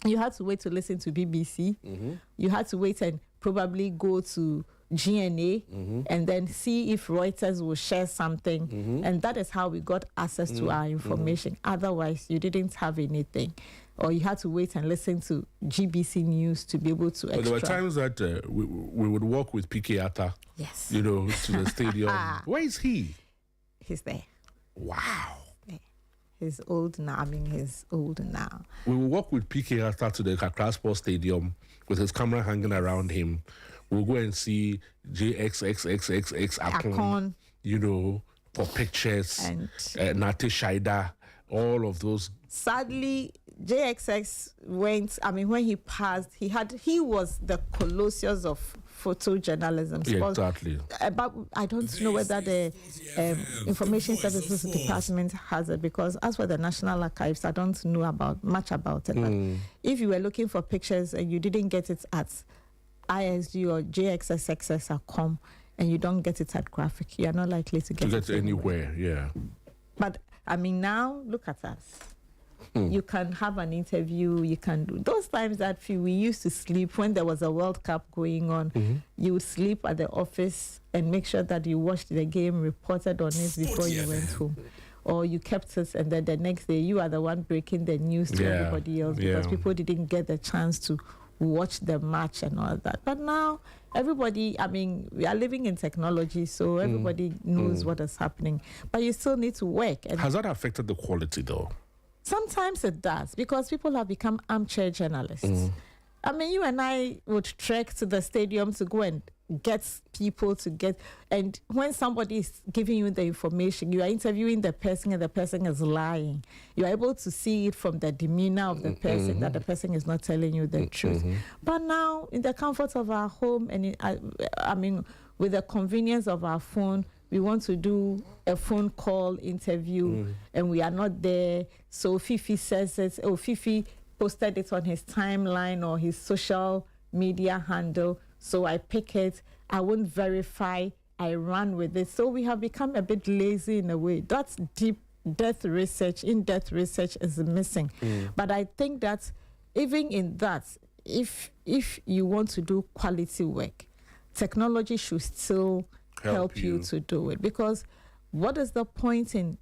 You had to wait to listen to BBC. You had to wait and probably go to GNA and then see if Reuters will share something. And that is how we got access to our information. Otherwise, you didn't have anything. Or you had to wait and listen to GBC News to be able to extract. There were times that we would walk with PK Atta, yes, to the stadium. Where is he? He's there. Wow. He's old now. He's old now. We will walk with PK Atta to the Accra Sports Stadium with his camera hanging around him. We'll go and see JXXXXX Akon, for pictures, and Nate Shaida, all of those. Sadly, JXX went, when he passed, he was the Colossus of photojournalism. Yeah, exactly. But I don't know whether the Information Services Department has it, because as for the National Archives, I don't know much about it. But if you were looking for pictures and you didn't get it at ISG or JXXXX.com and you don't get it at Graphic, you are not likely to get it anywhere. Yeah. But now look at us. You can have an interview. You can do those times that we used to sleep when there was a World Cup going on. You would sleep at the office and make sure that you watched the game, reported on it before you went home, or you kept it, and then the next day you are the one breaking the news to everybody else because people didn't get the chance to watch the match and all that. But now everybody, we are living in technology, so everybody knows what is happening. But you still need to work. And has that affected the quality though? Sometimes it does, because people have become armchair journalists. You and I would trek to the stadium to go and get people and when somebody is giving you the information, you are interviewing the person and the person is lying. You are able to see it from the demeanor of the person that the person is not telling you the truth. But now, in the comfort of our home and with the convenience of our phone, we want to do a phone call interview and we are not there. So Fiifi says it. Fiifi posted it on his timeline or his social media handle. So I pick it. I won't verify. I run with it. So we have become a bit lazy in a way. That's in-depth research is missing. But I think that even in that, if you want to do quality work, technology should still help you to do it, because what is the point in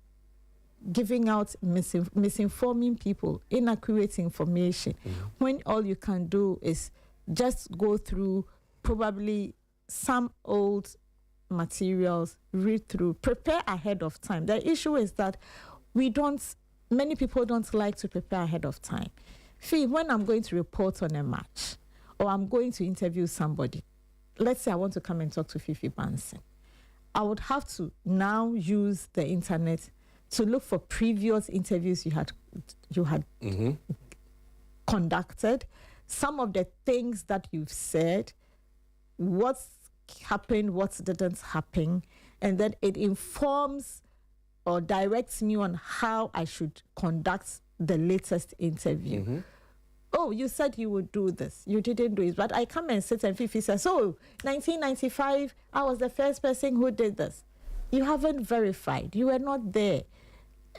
giving out misinforming people inaccurate information when all you can do is just go through probably some old materials, read through, prepare ahead of time. The issue is that many people don't like to prepare ahead of time. When I'm going to report on a match or I'm going to interview somebody, let's say I want to come and talk to Fiifi Banson, I would have to now use the internet to look for previous interviews you had conducted, some of the things that you've said, what's happened, what didn't happen, and then it informs or directs me on how I should conduct the latest interview. Oh, you said you would do this. You didn't do it. But I come and sit and Fiifi says, 1995, I was the first person who did this. You haven't verified. You were not there.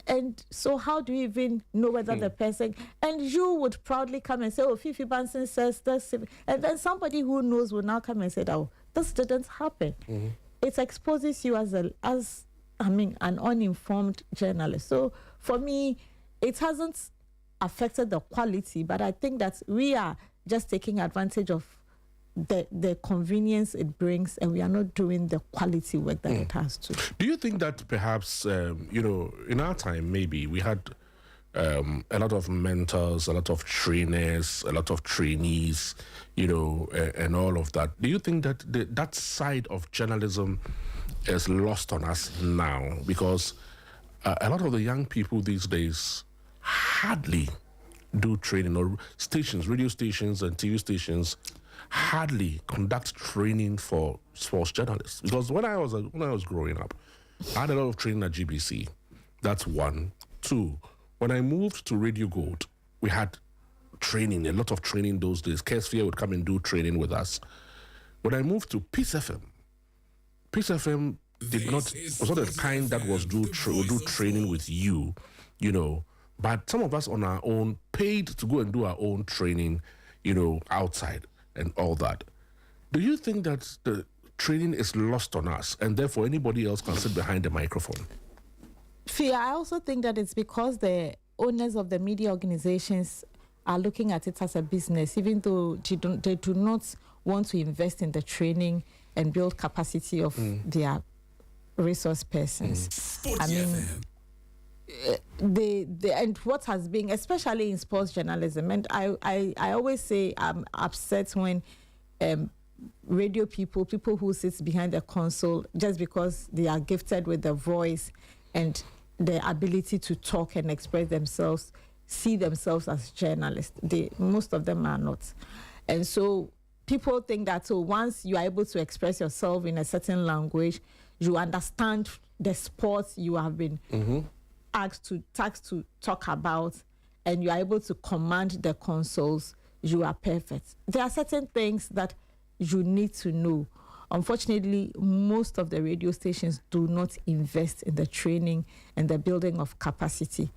And so how do you even know whether the person... And you would proudly come and say, Fiifi Banson says this. And then somebody who knows will now come and say, this didn't happen. It exposes you as an uninformed journalist. So for me, it hasn't affected the quality, but I think that we are just taking advantage of the convenience it brings, and we are not doing the quality work that it has to. Do you think that perhaps, in our time, maybe we had a lot of mentors, a lot of trainers, a lot of trainees, and all of that? Do you think that that side of journalism is lost on us now? Because a lot of the young people these days hardly do training, or radio stations and TV stations hardly conduct training for sports journalists. Because when I was growing up, I had a lot of training at GBC. That's one. Two, when I moved to Radio Gold, we had training, a lot of training those days. Kersphere would come and do training with us. When I moved to Peace FM was not the kind that was do training with you, but some of us on our own paid to go and do our own training, outside and all that. Do you think that the training is lost on us and therefore anybody else can sit behind the microphone? Fia, I also think that it's because the owners of the media organizations are looking at it as a business, even though they do not want to invest in the training and build capacity of their resource persons. I mean, and what has been, especially in sports journalism, and I always say I'm upset when radio people who sit behind the console, just because they are gifted with the voice and the ability to talk and express themselves, see themselves as journalists. Most of them are not. And so people think that once you are able to express yourself in a certain language, you understand the sport you have been tasked to talk about, and you are able to command the consoles, you are perfect. There are certain things that you need to know. Unfortunately, most of the radio stations do not invest in the training and the building of capacity.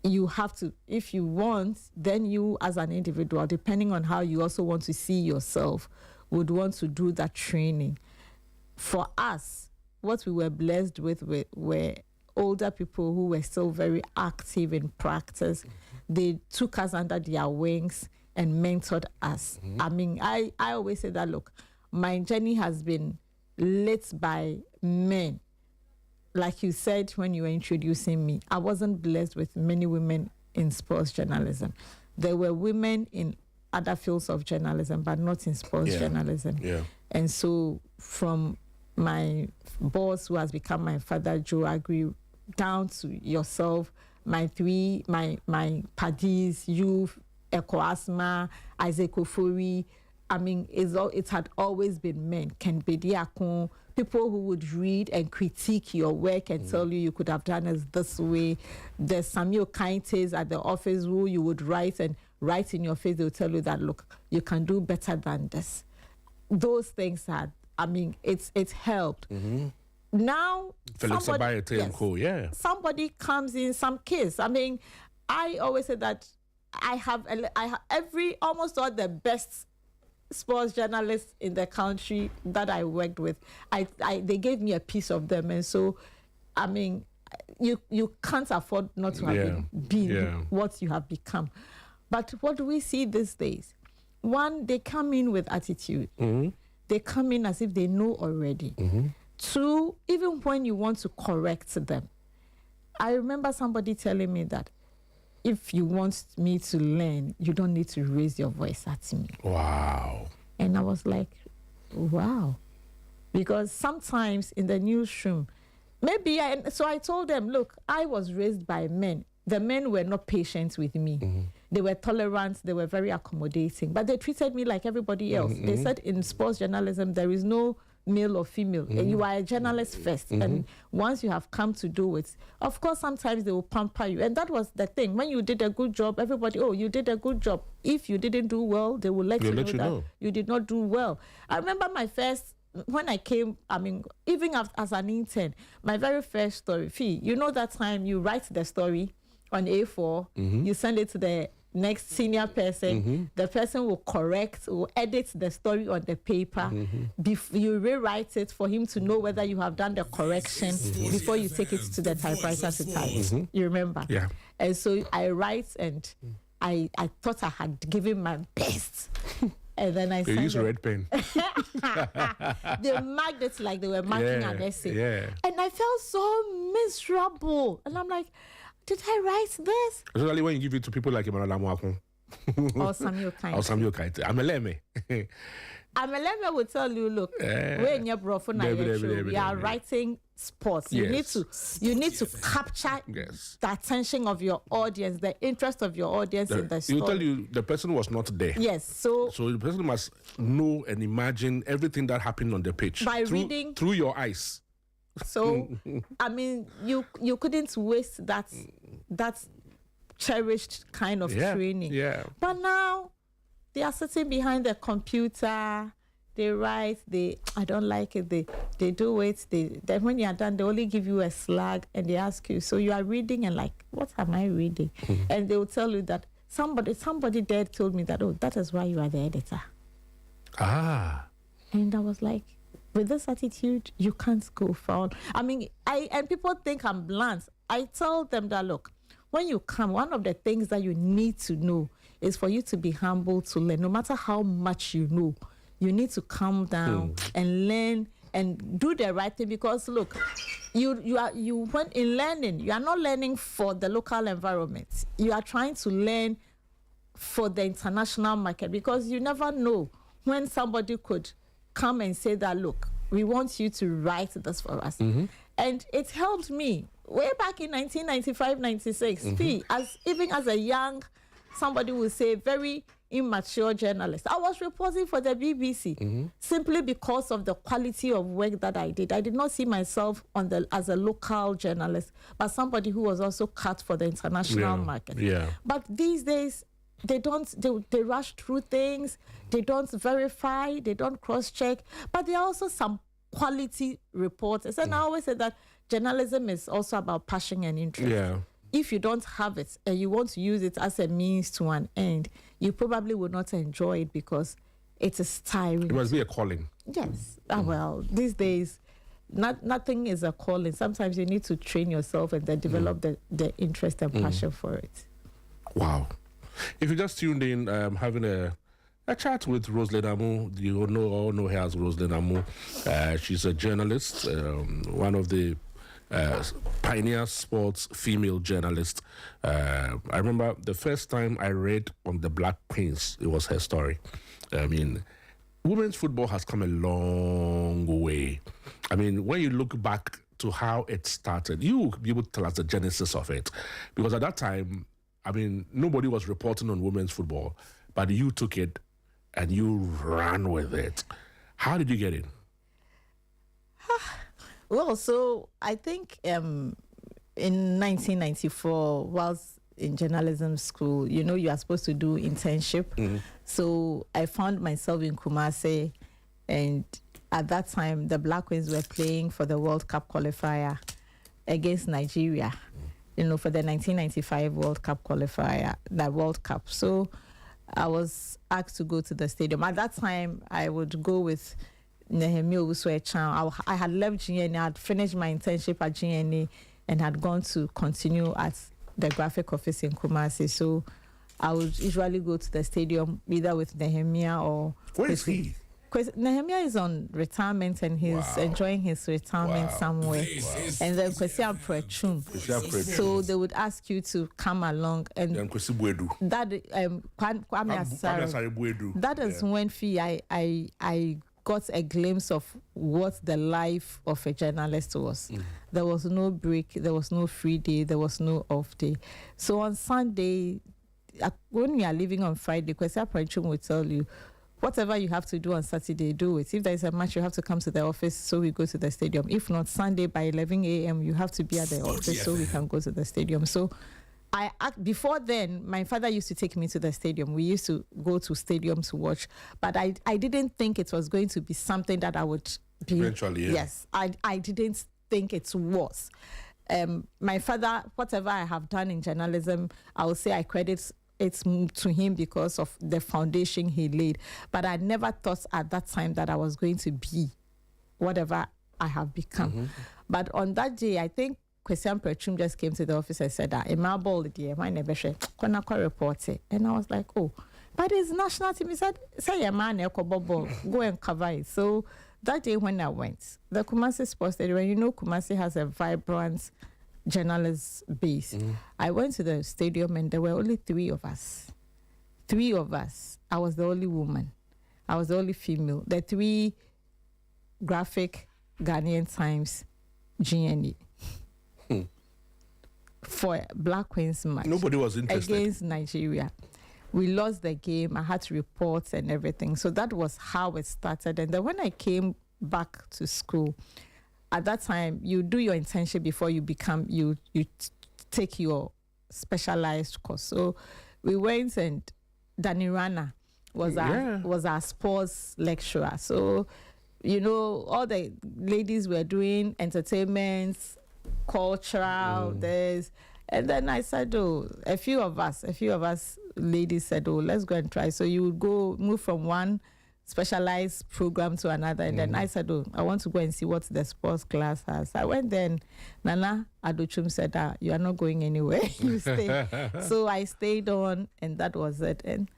You have to, if you want, then you as an individual, depending on how you also want to see yourself, would want to do that training. For us, what we were blessed with were older people who were still very active in practice. They took us under their wings and mentored us. I mean, I always say that, look, my journey has been lit by men. Like you said when you were introducing me, I wasn't blessed with many women in sports journalism. There were women in other fields of journalism, but not in sports journalism. Yeah. And so from my boss, who has become my father, Joe Agri, down to yourself, my paddies, you, Eko Asma, Isaac Ofori. I mean, it had always been men. Ken Bediakon, people who would read and critique your work and tell you could have done it this way. There's Samuel Kaintes at the office who you would write in your face. They'll tell you that, look, you can do better than this. Those things it's helped. Now, somebody comes in, some kids. I mean, I always say that I have almost all the best sports journalists in the country that I worked with. They gave me a piece of them, and so I mean, you can't afford not to have been what you have become. But what do we see these days? One, they come in with attitude. They come in as if they know already. Two, even when you want to correct them. I remember somebody telling me that if you want me to learn, you don't need to raise your voice at me. Wow. And I was like, wow. Because sometimes in the newsroom, so I told them, look, I was raised by men. The men were not patient with me. They were tolerant, they were very accommodating, but they treated me like everybody else. They said in sports journalism, there is no male or female. You are a journalist first. And once you have come to do it, of course, sometimes they will pamper you. And that was the thing. When you did a good job, everybody, you did a good job. If you didn't do well, they will let you know that you did not do well. I remember when I came, even as an intern, my very first story, Fee, that time you write the story on A4, you send it to the next senior person, the person will edit the story on the paper. You rewrite it for him to know whether you have done the correction before you take it to the typewriter to type. You remember? Yeah. And so I write, and I thought I had given my best. And then I use a red pen. They marked it like they were marking an essay. Yeah. And I felt so miserable. And I'm like, did I write this? Especially when you give it to people like Amoh or Samuel Kaintes. Ameleme. Ameleme will tell you, look, when you're we are writing sports. You need to capture the attention of your audience, the interest of your audience in the story. He'll tell you the person was not there. Yes. So the person must know and imagine everything that happened on the pitch by reading through your eyes. So, you couldn't waste that cherished kind of training. Yeah. But now they are sitting behind the computer. they write, I don't like it, they do it, then when you are done, they only give you a slug and they ask you, so you are reading and like, what am I reading? And they will tell you that somebody there told me that, oh, that is why you are the editor. Ah. And I was like, with this attitude, you can't go far. I mean, and people think I'm blunt. I tell them that, look, when you come, one of the things that you need to know is for you to be humble to learn. No matter how much you know, you need to calm down and learn and do the right thing. Because look, you when in learning, you are not learning for the local environment. You are trying to learn for the international market, because you never know when somebody could come and say that, look, we want you to write this for us. And it helped me way back in 1995, 96. Even as a young, somebody would say, very immature journalist, I was reporting for the BBC simply because of the quality of work that I did. I did not see myself as a local journalist, but somebody who was also cut for the international market. But these days, they rush through things, they don't verify, they don't cross-check, but there are also some quality reporters. And I always say that journalism is also about passion and interest. If you don't have it and you want to use it as a means to an end, you probably will not enjoy it because it is tiring. It must be a calling. Yes. Well, these days, nothing is a calling. Sometimes you need to train yourself and then develop the interest and passion for it. Wow. If you just tuned in, having a chat with Rosalind Amoh. You all know her as Rosalind Amoh. She's a journalist, one of the pioneer sports female journalists. I remember the first time I read on the Black Queens, it was her story. I mean, women's football has come a long way. I mean, when you look back to how it started, you will be able to tell us the genesis of it. Because at that time, I mean, nobody was reporting on women's football, but you took it and you ran with it. How did you get in? Well, so I think in 1994, whilst in journalism school, you are supposed to do internship. So I found myself in Kumasi, and at that time, the Black Queens were playing for the World Cup qualifier against Nigeria, for the 1995 World Cup qualifier, the World Cup. So I was asked to go to the stadium. At that time, I would go with Nehemiah Owusu-Echan. I had left GNA, I had finished my internship at GNA and had gone to continue at the graphic office in Kumasi. So I would usually go to the stadium either with Nehemiah or... Where is he? Nehemiah is on retirement and he's enjoying his retirement somewhere. And then Kwesi Aprechum. So they would ask you to come along. And that that is when I got a glimpse of what the life of a journalist was. There was no break, there was no free day, there was no off day. So on Sunday, when we are leaving on Friday, Kwesi Aprechum will tell you, whatever you have to do on Saturday, do it. If there is a match, you have to come to the office, so we go to the stadium. If not, Sunday by 11 a.m., you have to be at the office, so we can go to the stadium. So before then, my father used to take me to the stadium. We used to go to stadium to watch, but I didn't think it was going to be something that I would be. Eventually, yeah. Yes, I didn't think it was. My father, whatever I have done in journalism, I will say I credit it's to him because of the foundation he laid. But I never thought at that time that I was going to be whatever I have become. But on that day, I think Kwesi Aprechum just came to the office and said that, "In my ball, dear, my neighbor, report it." And I was like, "Oh, but it's national team." He said, "Say a man, go and cover it." So that day when I went, the Kumasi Sports Stadium, Kumasi has a vibrant journalist base. I went to the stadium and there were only three of us. I was the only woman. I was the only female. The three graphic Ghanaian Times GNA for Black Queens match. Nobody was interested. Against Nigeria. We lost the game. I had to report and everything. So that was how it started. And then when I came back to school, at that time, you do your internship before you take your specialized course. So we went, and Danny Rana was our sports lecturer. So, all the ladies were doing entertainment, cultural, this. And then I said, a few of us ladies said, let's go and try. So you would move from one specialized program to another. And then I said, I want to go and see what the sports class has. I went there and Nana Adochum said, you are not going anywhere. You stay. So I stayed on, and that was it. And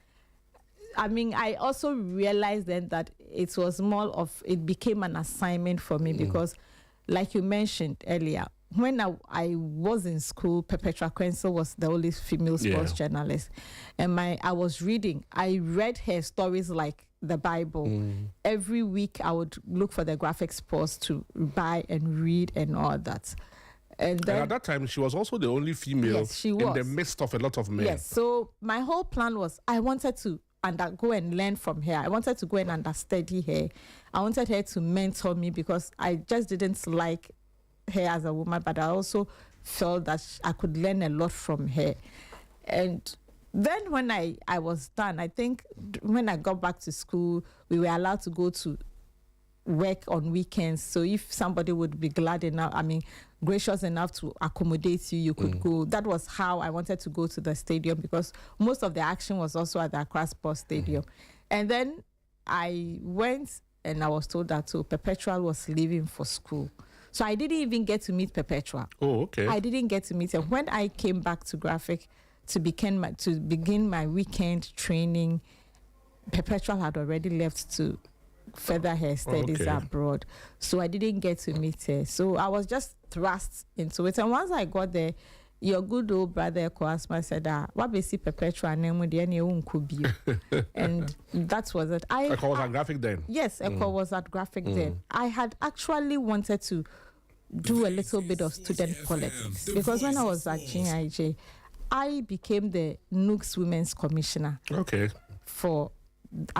I also realized then that it was it became an assignment for me because, like you mentioned earlier, when I was in school, Perpetua Quenzel was the only female sports journalist. And I read her stories like the Bible. Every week I would look for the graphic sports to buy and read and all that. And then, at that time, she was also the only female in the midst of a lot of men. Yes, so my whole plan was I wanted to go and learn from her. I wanted to go and understudy her. I wanted her to mentor me because I just didn't like her as a woman, but I also felt that I could learn a lot from her. And then when I was done, I think when I got back to school, we were allowed to go to work on weekends. So if somebody would be gracious enough to accommodate you, you could go. That was how I wanted to go to the stadium because most of the action was also at the Accra Sports Stadium. And then I went and I was told that Perpetual was leaving for school. So I didn't even get to meet Perpetua. Oh, okay. I didn't get to meet her. When I came back to graphic to begin my weekend training, Perpetua had already left to further her studies abroad. So I didn't get to meet her. So I was just thrust into it. And once I got there, your good old brother Koasma said, what we see Perpetua name with the and that was it. Eko was at graphic then? Yes, Eko was at graphic then. I had actually wanted to do a little bit of student politics because when I was at GIJ, I became the Nooks Women's Commissioner. Okay.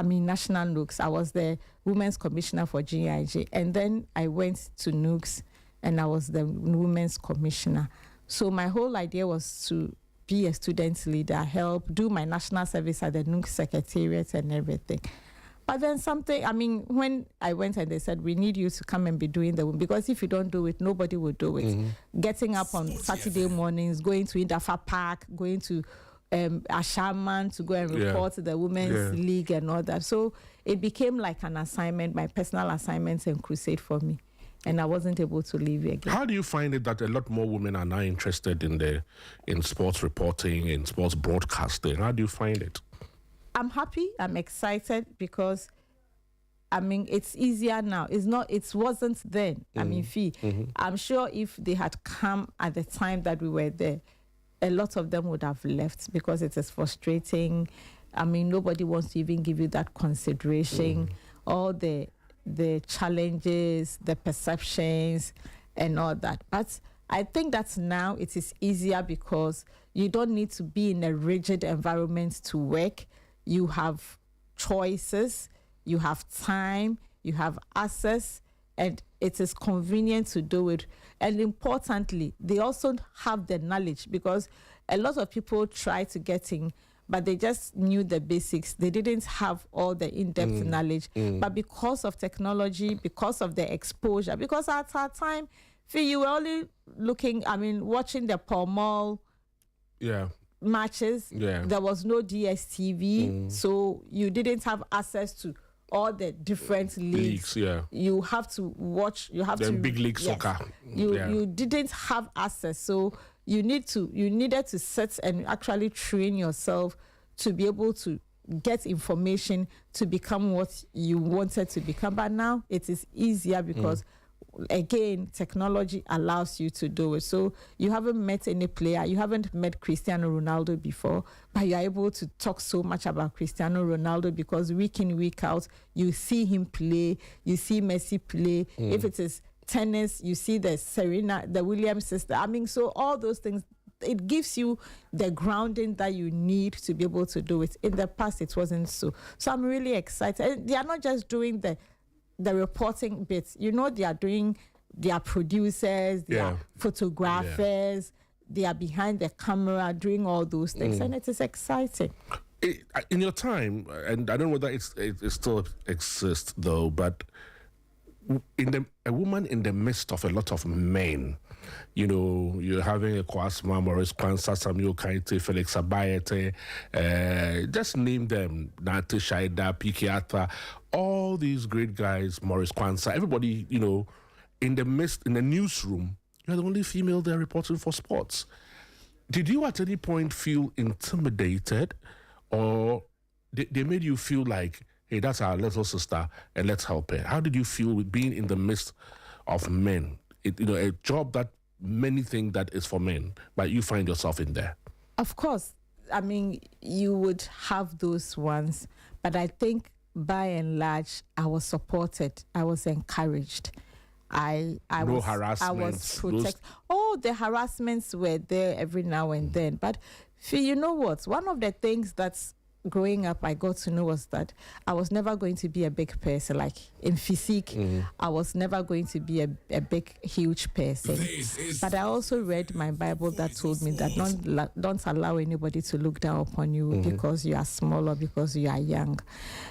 National Nooks. I was the Women's Commissioner for GIJ. And then I went to Nooks and I was the Women's Commissioner. So my whole idea was to be a student leader, help, do my national service at the Nooks Secretariat and everything. But then when I went and they said, we need you to come and be doing because if you don't do it, nobody will do it. Getting up on Saturday mornings, going to Indafa Park, going to Ashaman to go and report to the Women's League and all that. So it became like an assignment, my personal assignment and crusade for me. And I wasn't able to leave again. How do you find it that a lot more women are now interested in sports reporting, in sports broadcasting? How do you find it? I'm happy. I'm excited because, it's easier now. It wasn't then. I'm sure if they had come at the time that we were there, a lot of them would have left because it is frustrating. Nobody wants to even give you that consideration. All the challenges, the perceptions, and all that. But I think that now it is easier because you don't need to be in a rigid environment to work. You have choices, you have time, you have access, and it is convenient to do it. And importantly, they also have the knowledge because a lot of people try to get in, but they just knew the basics. They didn't have all the in-depth knowledge. But because of technology, because of the exposure, because at our time, you were only watching the Paul Mall matches. There was no DSTV, so you didn't have access to all the different leagues. You have to watch. You have big league soccer. You didn't have access, so you needed to sit and actually train yourself to be able to get information to become what you wanted to become. But now it is easier because again, technology allows you to do it. So you haven't met any player, you haven't met Cristiano Ronaldo before, but you're able to talk so much about Cristiano Ronaldo because week in, week out, you see him play, you see Messi play. If it is tennis, you see the Serena, the Williams sister. So all those things, it gives you the grounding that you need to be able to do it. In the past, it wasn't so. So I'm really excited. And they are not just doing the reporting bits. They are producers, they are photographers, they are behind the camera doing all those things, and it is exciting. In your time, and I don't know whether it still exists though, but a woman in the midst of a lot of men, you're having a Kwasma, Maurice Kwanzaa, Samuel Kaite, Felix Abayete, just name them, Nate Shaida, Piki Arthur, all these great guys, Maurice Kwanzaa, everybody, in the newsroom, you're the only female there reporting for sports. Did you at any point feel intimidated, or they made you feel like, hey, that's our little sister, and let's help her? How did you feel with being in the midst of men? A job that many think that is for men, but you find yourself in there. Of course. I mean, you would have those ones, but I think by and large, I was supported. I was encouraged. I was protected. The harassments were there every now and then. But you know what? One of the things that's growing up I got to know was that I was never going to be a big person. Like in physique, I was never going to be a big, huge person. But I also read my Bible that told me that don't allow anybody to look down upon you because you are small or because you are young.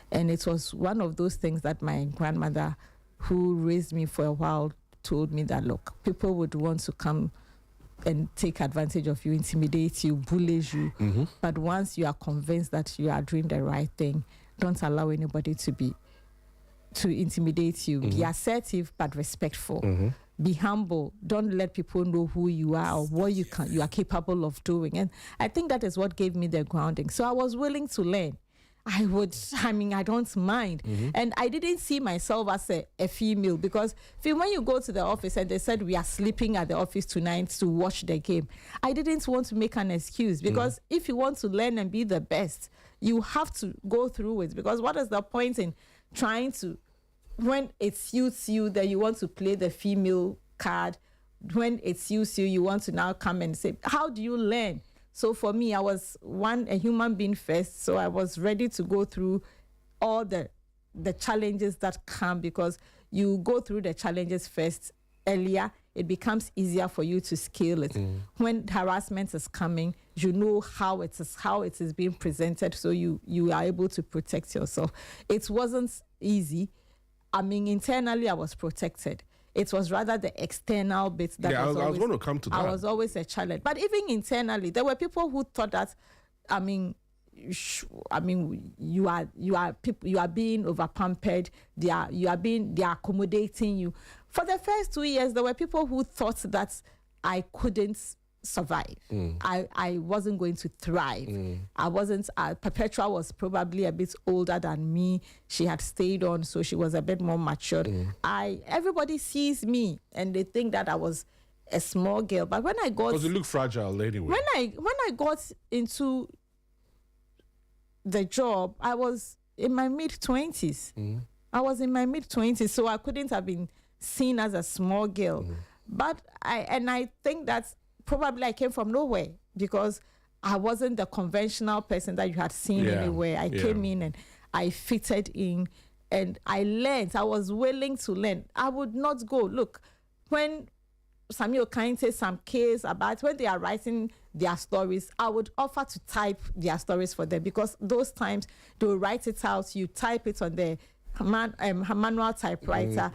And it was one of those things that my grandmother, who raised me for a while, told me that, look, people would want to come and take advantage of you, intimidate you, bully you. But once you are convinced that you are doing the right thing, don't allow anybody to intimidate you. Be assertive but respectful. Be humble. Don't let people know who you are or what you are capable of doing. And I think that is what gave me the grounding. So I was willing to learn. I don't mind. And I didn't see myself as a female, because when you go to the office and they said we are sleeping at the office tonight to watch the game, I didn't want to make an excuse, because if you want to learn and be the best, you have to go through it. Because what is the point in trying to, when it suits you, that you want to play the female card, when it suits you, you want to now come and say, how do you learn? So for me, I was a human being first, so I was ready to go through all the challenges that come, because you go through the challenges first earlier, it becomes easier for you to scale it. When harassment is coming, you know how it is being presented, so you are able to protect yourself. It wasn't easy. I mean, internally, I was protected. It was rather the external bit that I was going to come to that. I was always a challenge. But even internally, there were people who thought that, you are being over-pampered. They are accommodating you. For the first 2 years, there were people who thought that I couldn't survive. I wasn't going to thrive. I wasn't. Perpetua was probably a bit older than me. She had stayed on, so she was a bit more matured. Everybody sees me and they think that I was a small girl. But when I got, because you look fragile anyway. When I got into the job, I was in my mid-20s. I was in my mid-20s, so I couldn't have been seen as a small girl. But I think that probably I came from nowhere, because I wasn't the conventional person that you had seen anywhere. I came in and I fitted in, and I learned. I was willing to learn. I would not go. Look, when Samuel Kainte, some case about when they are writing their stories, I would offer to type their stories for them, because those times they will write it out, you type it on the manual typewriter.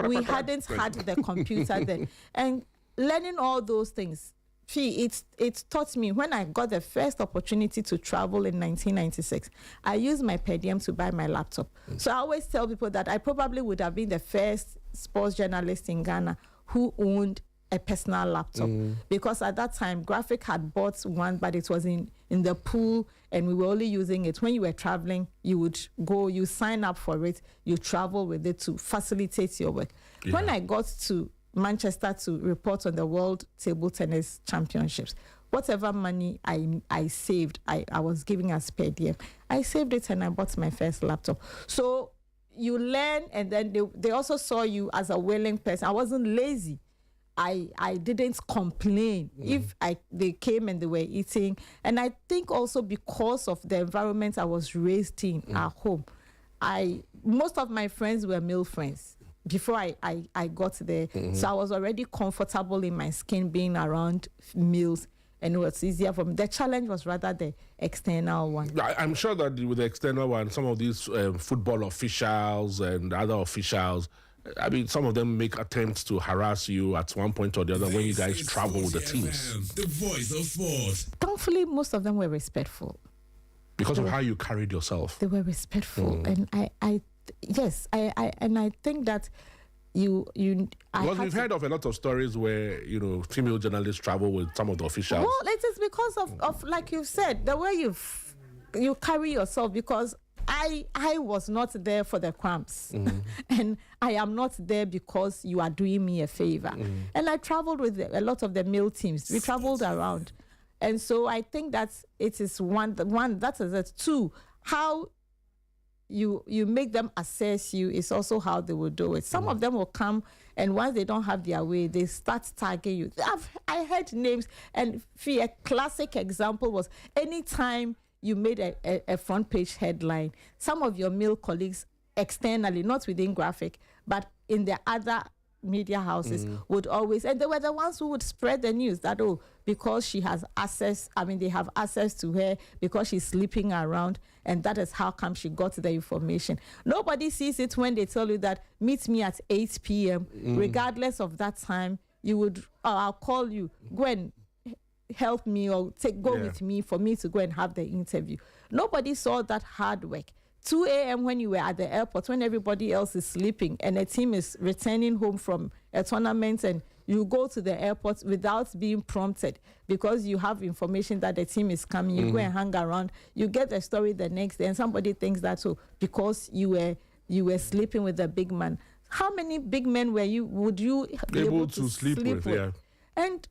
We hadn't had the computer then. And learning all those things, it taught me. When I got the first opportunity to travel in 1996, I used my per diem to buy my laptop. So I always tell people that I probably would have been the first sports journalist in Ghana who owned a personal laptop, because at that time Graphic had bought one, but it was in the pool and we were only using it when you were traveling. You would go, you sign up for it, you travel with it to facilitate your work. When I got to Manchester to report on the World Table Tennis Championships, whatever money I saved, I was giving as per diem. I saved it and I bought my first laptop. So you learn, and then they also saw you as a willing person. I wasn't lazy. I didn't complain if they came and they were eating. And I think also because of the environment I was raised in at home, most of my friends were male friends before I got there. So I was already comfortable in my skin being around males. and it was easier for me. The challenge was rather the external one. I'm sure that with the external one, some of these football officials and other officials, I mean, some of them make attempts to harass you at one point or the other when you guys travel with the teams. The voice of sport. Thankfully, most of them were respectful. Because of how you carried yourself. They were respectful. And I think that because we've heard of a lot of stories where, female journalists travel with some of the officials. Well, it is because of like you said, the way you carry yourself, because I was not there for the cramps. And I am not there because you are doing me a favor. And I traveled with a lot of the male teams. We traveled around. And so I think that it is one that is it. Two, how you make them assess you is also how they will do it. Some of them will come, and once they don't have their way, they start tagging you. I heard names, and a classic example was anytime you made a front page headline, some of your male colleagues externally, not within graphic, but in the other media houses would always, and they were the ones who would spread the news that, because she has access, they have access to her because she's sleeping around, and that is how come she got the information. Nobody sees it when they tell you that meet me at 8 p.m. Regardless of that time, you would, I'll call you, go and help me, or go with me for me to go and have the interview. Nobody saw that hard work. 2 a.m. when you were at the airport, when everybody else is sleeping and a team is returning home from a tournament, and you go to the airport without being prompted because you have information that the team is coming, you go and hang around, you get the story the next day, and somebody thinks that because you were sleeping with a big man. How many big men would you be able to sleep with? Yeah.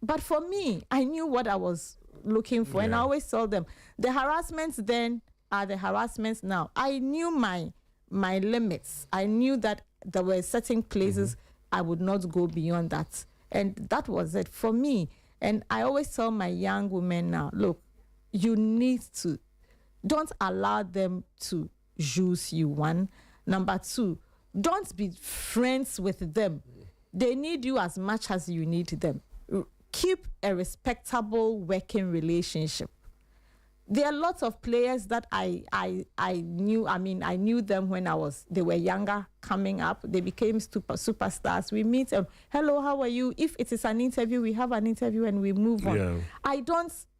But for me, I knew what I was looking for, and I always tell them the harassments then are the harassments now. I knew my limits. I knew that there were certain places I would not go beyond that. And that was it for me. And I always tell my young women now, look, you need to, don't allow them to use you, one. Number two, don't be friends with them. They need you as much as you need them. Keep a respectable working relationship. There are lots of players that I knew. I knew them when they were younger, coming up. They became superstars. We meet them. Hello, how are you? If it is an interview, we have an interview and we move on. Yeah.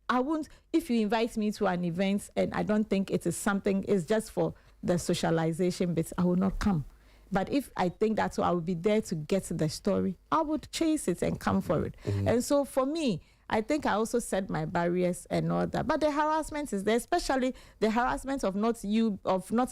I won't, if you invite me to an event and I don't think it is something, it's just for the socialization bit, I will not come. But if I think that's so, I will be there to get the story, I would chase it and come for it. And so for me, I think I also set my barriers and all that. But the harassment is there, especially the harassment of not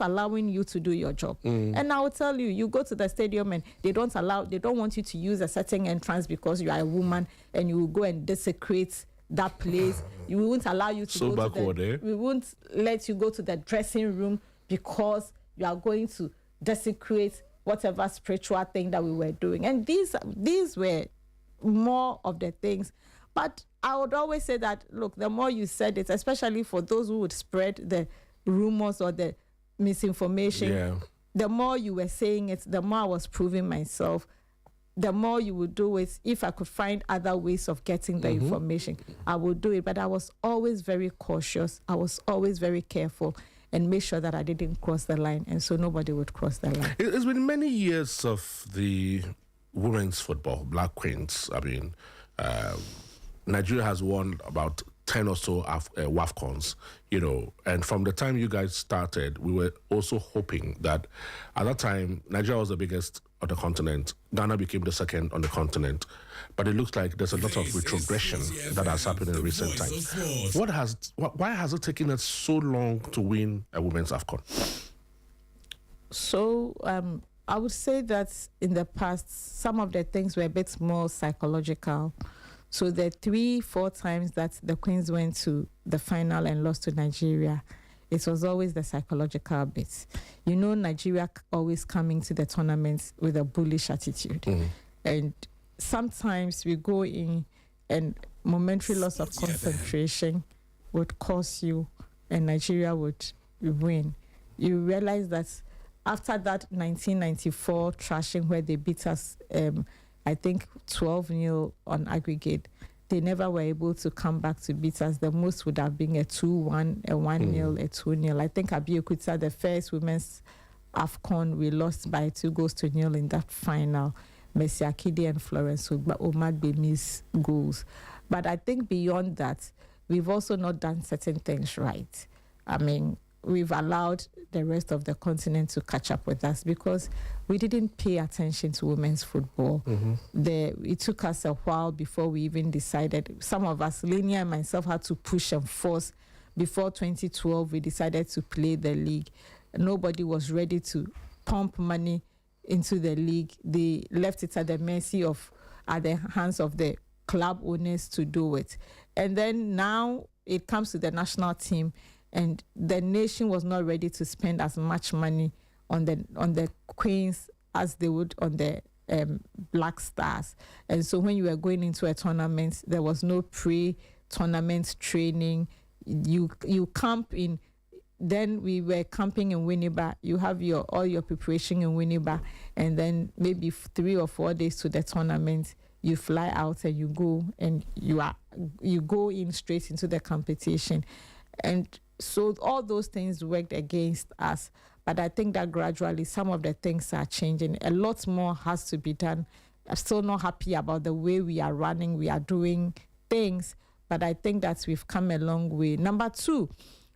allowing you to do your job. And I will tell you, you go to the stadium and they don't want you to use a certain entrance because you are a woman, and you will go and desecrate that place. We won't allow you to we won't let you go to the dressing room because you are going to desecrate whatever spiritual thing that we were doing. And these were more of the things. But I would always say that, look, the more you said it, especially for those who would spread the rumors or the misinformation, the more you were saying it, the more I was proving myself, the more you would do it. If I could find other ways of getting the information, I would do it. But I was always very cautious. I was always very careful and make sure that I didn't cross the line, and so nobody would cross the line. It's been many years of the women's football, Black Queens. Nigeria has won about 10 or so WAFCONs, and from the time you guys started, we were also hoping that at that time, Nigeria was the biggest on the continent. Ghana became the second on the continent. But it looks like there's a lot of retrogression that has happened in recent times. Why has it taken us so long to win a women's AFCON? So I would say that in the past, some of the things were a bit more psychological. So the 3-4 times that the Queens went to the final and lost to Nigeria, it was always the psychological bit. Nigeria always coming to the tournament with a bullish attitude. And sometimes we go in and momentary loss of concentration would cause you, and Nigeria would win. You realize that after that 1994 thrashing where they beat us, I think 12-0 on aggregate, they never were able to come back to beat us. The most would have been a 2-1, a 1-0, a 2-0. I think Abiyokuta, the first women's AFCON, we lost by 2-0 in that final. Mercy Akide and Florence Omagbemi's goals. But I think beyond that, we've also not done certain things right. I mean, we've allowed the rest of the continent to catch up with us because we didn't pay attention to women's football. It took us a while before we even decided. Some of us, Linia and myself, had to push and force. Before 2012, we decided to play the league. Nobody was ready to pump money into the league. They left it at the mercy of, at the hands of the club owners to do it. And then now it comes to the national team, and the nation was not ready to spend as much money on the Queens as they would on the Black Stars. And so when you were going into a tournament, there was no pre-tournament training. You camp in. Then we were camping in Winneba. You have all your preparation in Winneba, and then maybe 3 or 4 days to the tournament, you fly out and you go, and you go in straight into the competition. And so all those things worked against us. But I think that gradually some of the things are changing. A lot more has to be done. I'm still not happy about the way we are running, we are doing things, but I think that we've come a long way. Number 2,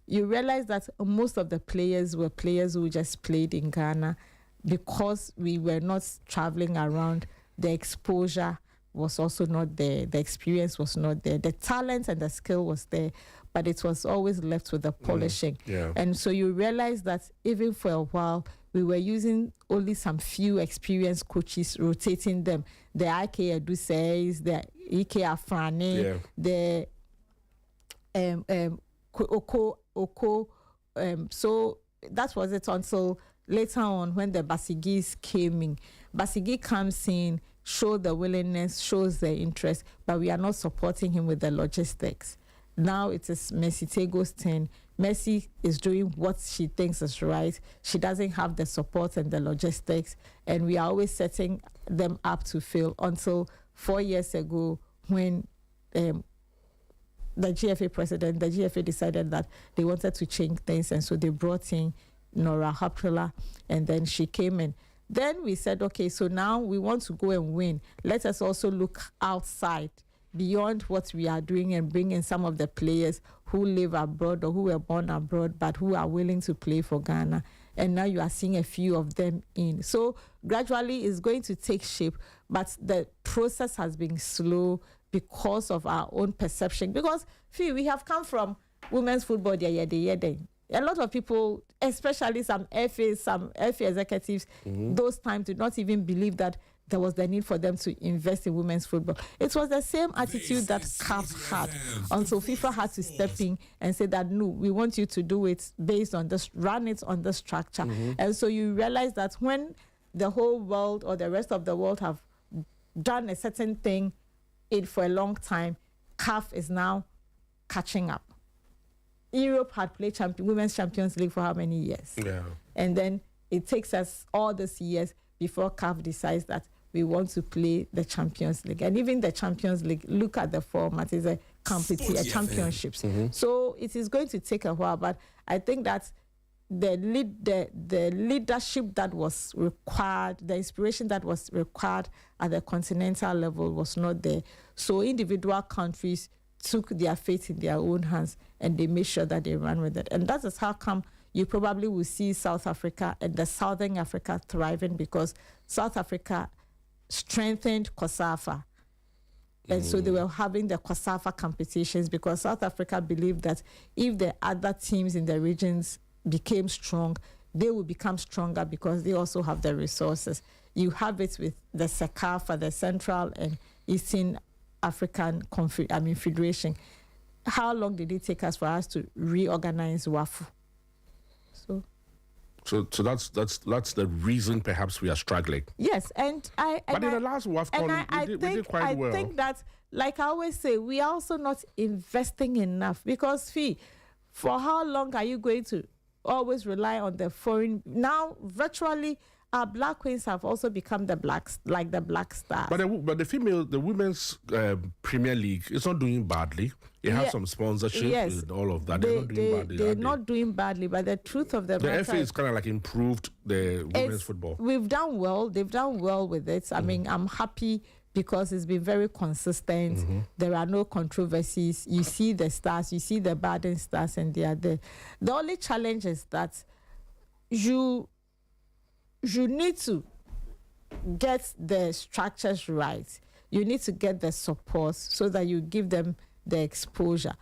you realize that most of the players were players who just played in Ghana because we were not traveling around. The exposure was also not there. The experience was not there. The talent and the skill was there, but it was always left with the polishing. And so you realize that even for a while, we were using only some few experienced coaches, rotating them. The Ike Adusais, the Ike Afrane, the Oko. So that was it until later on when the Basigis came in. Basigi comes in, shows the willingness, shows the interest, but we are not supporting him with the logistics. Now it is Mercy Tego's turn. Mercy is doing what she thinks is right. She doesn't have the support and the logistics, and we are always setting them up to fail until 4 years ago when the GFA president, the GFA decided that they wanted to change things, and so they brought in Nora Haptola, and then she came in. Then we said, okay, so now we want to go and win. Let us also look outside, beyond what we are doing, and bring in some of the players who live abroad or who were born abroad, but who are willing to play for Ghana. And now you are seeing a few of them in. So gradually it's going to take shape, but the process has been slow because of our own perception. Because, we have come from women's football, a lot of people, especially some FA executives, those times did not even believe that there was the need for them to invest in women's football. It was the same attitude that CAF had until FIFA had to step in and say that, no, we want you to do it based on this, run it on the structure. And so you realize that when the whole world or the rest of the world have done a certain thing for a long time, CAF is now catching up. Europe had played Women's Champions League for how many years? And then it takes us all these years before CAF decides that we want to play the Champions League. And even the Champions League, look at the format, it's a competition, championships. So it is going to take a while, but I think that the leadership that was required, the inspiration that was required at the continental level was not there. So individual countries took their fate in their own hands and they made sure that they ran with it. And that is how come you probably will see South Africa and the Southern Africa thriving, because South Africa strengthened COSAFA. And so they were having the COSAFA competitions because South Africa believed that if the other teams in the regions became strong, they will become stronger because they also have the resources. You have it with the CECAFA, the Central and Eastern African Federation. How long did it take us for us to reorganize WAFU? So that's the reason perhaps we are struggling. Yes, in the last WAFCON, we did quite well. I think that, like I always say, we are also not investing enough because, for how long are you going to always rely on the foreign? Now, virtually, our Black Queens have also become the Black Stars. But the women's Premier League is not doing badly. It has some sponsorship and all of that. They're not doing badly. They're not doing badly, but the truth of the matter, the FA is kind of like improved the women's football. We've done well. They've done well with it. I mean, I'm happy because it's been very consistent. There are no controversies. You see the stars, you see the budding stars, and they are there. The only challenge is that you need to get the structures right. You need to get the support so that you give them the exposure.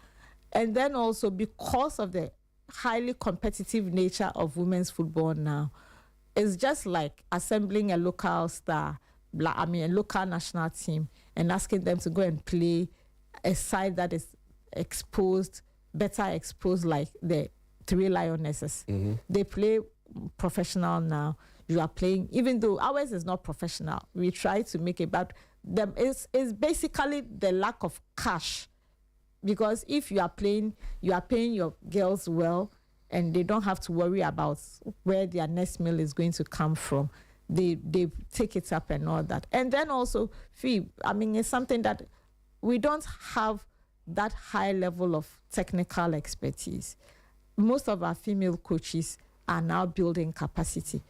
And then also, because of the highly competitive nature of women's football now, it's just like assembling a local star, a local national team, and asking them to go and play a side that is better exposed, like the Three Lionesses. They play professional now. You are playing, even though ours is not professional, we try to make it, but it's basically the lack of cash. Because if you are paying your girls well, and they don't have to worry about where their next meal is going to come from, they take it up and all that. And then also, it's something that we don't have that high level of technical expertise. Most of our female coaches are now building capacity.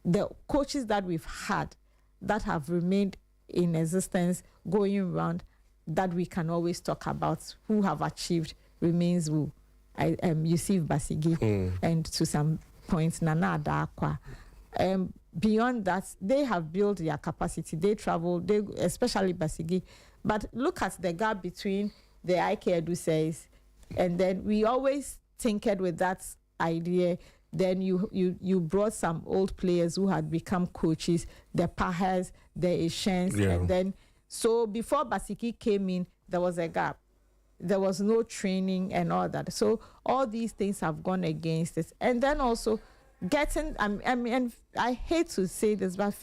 The coaches that we've had that have remained in existence going around that we can always talk about who have achieved remains Yusuf Basigi and to some point Nana Adakwa. Beyond that, they have built their capacity. They travel, especially Basigi. But look at the gap between the Ike Edusei, and then we always tinkered with that idea. Then you brought some old players who had become coaches, the Pahas, the Ishens, and then so before Basiki came in, there was a gap. There was no training and all that. So all these things have gone against it. And then also getting, and I hate to say this, but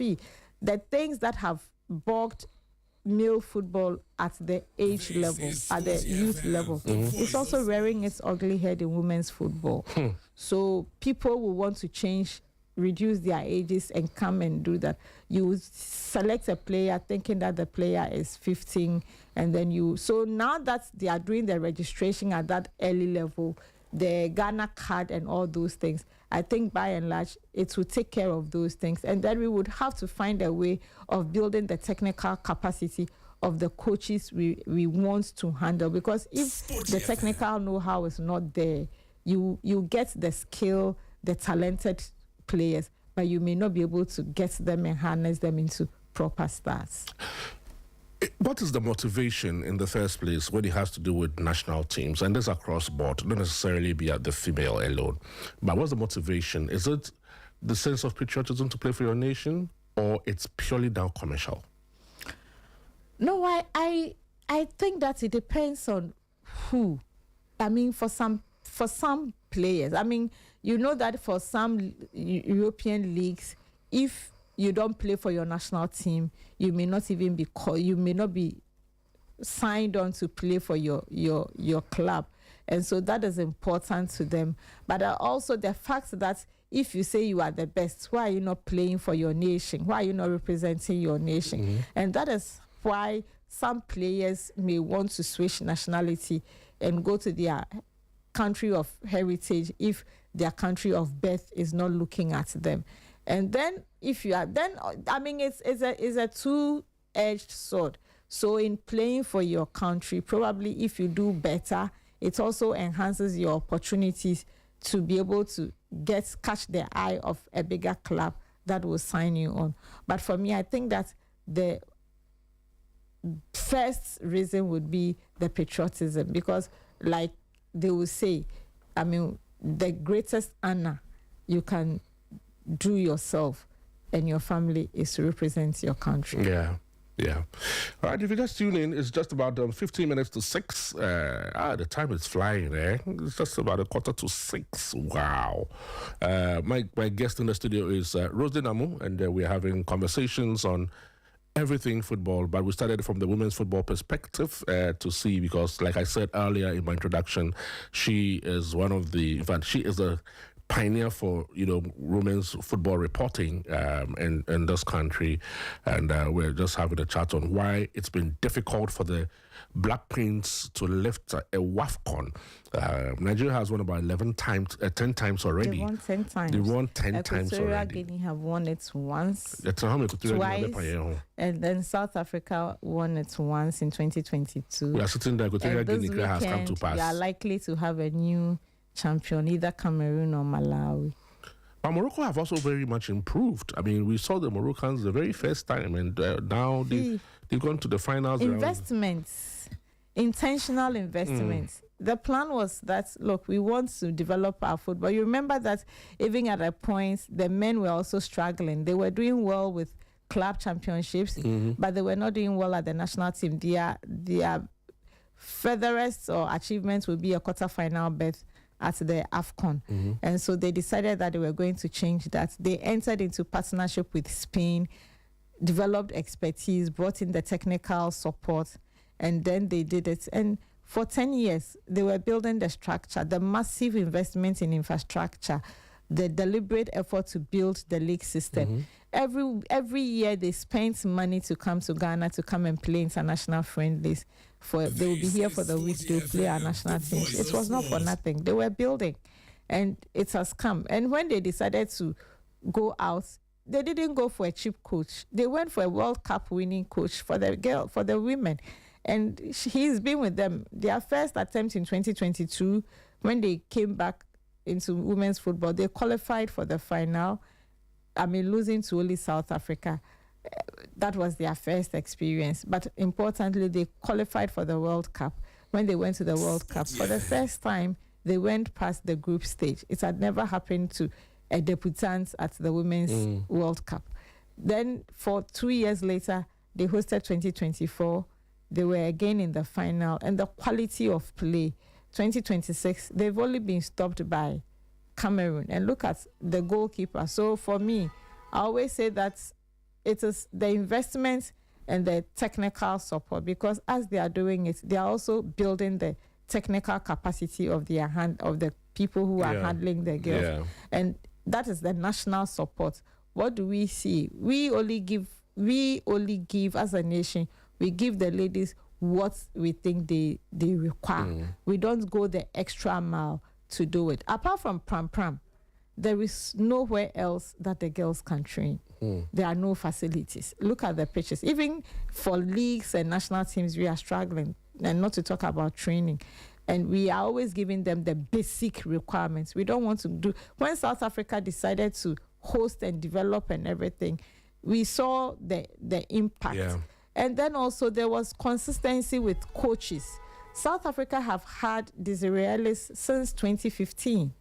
the things that have bogged male football at the age level, at the youth level, it's also rearing its ugly head in women's football. So people will want to change, reduce their ages and come and do that. You select a player thinking that the player is 15, and then so now that they are doing the registration at that early level, the Ghana card and all those things, I think by and large it will take care of those things. And then we would have to find a way of building the technical capacity of the coaches we want to handle, because if Sporty the technical know-how is not there, you get the skill, the talented players, but you may not be able to get them and harness them into proper stars. What is the motivation in the first place when it has to do with national teams? And this across board, not necessarily be at the female alone. But what's the motivation? Is it the sense of patriotism to play for your nation, or it's purely now commercial? No, I think that it depends on who. I mean, for some players, I mean, you know that for some European leagues, if you don't play for your national team, you may not even be you may not be signed on to play for your club, and so that is important to them. But also the fact that if you say you are the best, why are you not playing for your nation? Why are you not representing your nation? And that is why some players may want to switch nationality and go to their country of heritage if their country of birth is not looking at them. And then if you are, then I mean it's a two-edged sword. So in playing for your country, probably if you do better, it also enhances your opportunities to be able to catch the eye of a bigger club that will sign you on. But for me, I think that the first reason would be the patriotism, because like they will say, I mean, the greatest honor you can do yourself and your family is to represent your country. Yeah. All right, if you just tune in, it's just about 15 minutes to 6. The time is flying, eh? It's just about 5:45. Wow. My guest in the studio is Rosalind Amoh, and we're having conversations on everything football, but we started from the women's football perspective to see, because like I said earlier in my introduction, she is she is a pioneer for women's football reporting in this country, and we're just having a chat on why it's been difficult for the Black Queens to lift a WAFCON. Nigeria has won about 10 times already. They won 10 times. They won 10 times already. Equatorial Guinea have won it once, twice, and then South Africa won it once in 2022. We are sitting there. Equatorial Guinea has come to pass. We are likely to have a new champion, either Cameroon or Malawi. But Morocco have also very much improved. I mean, we saw the Moroccans the very first time, and now they've gone to the finals. Investments, intentional investments. The plan was that, look, we want to develop our football. You remember that even at a point, the men were also struggling. They were doing well with club championships, but they were not doing well at the national team. Their furthest or achievements would be a quarterfinal berth at the AFCON. And so they decided that they were going to change that. They entered into partnership with Spain, developed expertise, brought in the technical support, and then they did it. And for 10 years, they were building the structure, the massive investment in infrastructure, the deliberate effort to build the league system. Every year they spent money to come to Ghana to come and play international friendlies. They will be here for the week. They will play our national teams. It was not for nothing. They were building, and it has come. And when they decided to go out, they didn't go for a cheap coach. They went for a World Cup winning coach for the women. And he's been with them. Their first attempt in 2022, when they came back into women's football, they qualified for the final. I mean, losing to only South Africa. That was their first experience. But importantly, they qualified for the World Cup. When they went to the World Cup, for the first time, they went past the group stage. It had never happened to a debutant at the Women's World Cup. Then, for 2 years later, they hosted 2024. They were again in the final. And the quality of play, 2026, they've only been stopped by Cameroon. And look at the goalkeeper. So for me, I always say that it is the investment and the technical support, because as they are doing it, they are also building the technical capacity of the people who are handling the girls. And that is the national support. What do we see? We only give as a nation, we give the ladies what we think they require. We don't go the extra mile to do it. Apart from Pram, there is nowhere else that the girls can train. There are no facilities. Look at the pitches. Even for leagues and national teams, we are struggling, and not to talk about training. And we are always giving them the basic requirements. We don't want to do... When South Africa decided to host and develop and everything, we saw the impact. And then also there was consistency with coaches. South Africa have had Desiree Ellis since 2015.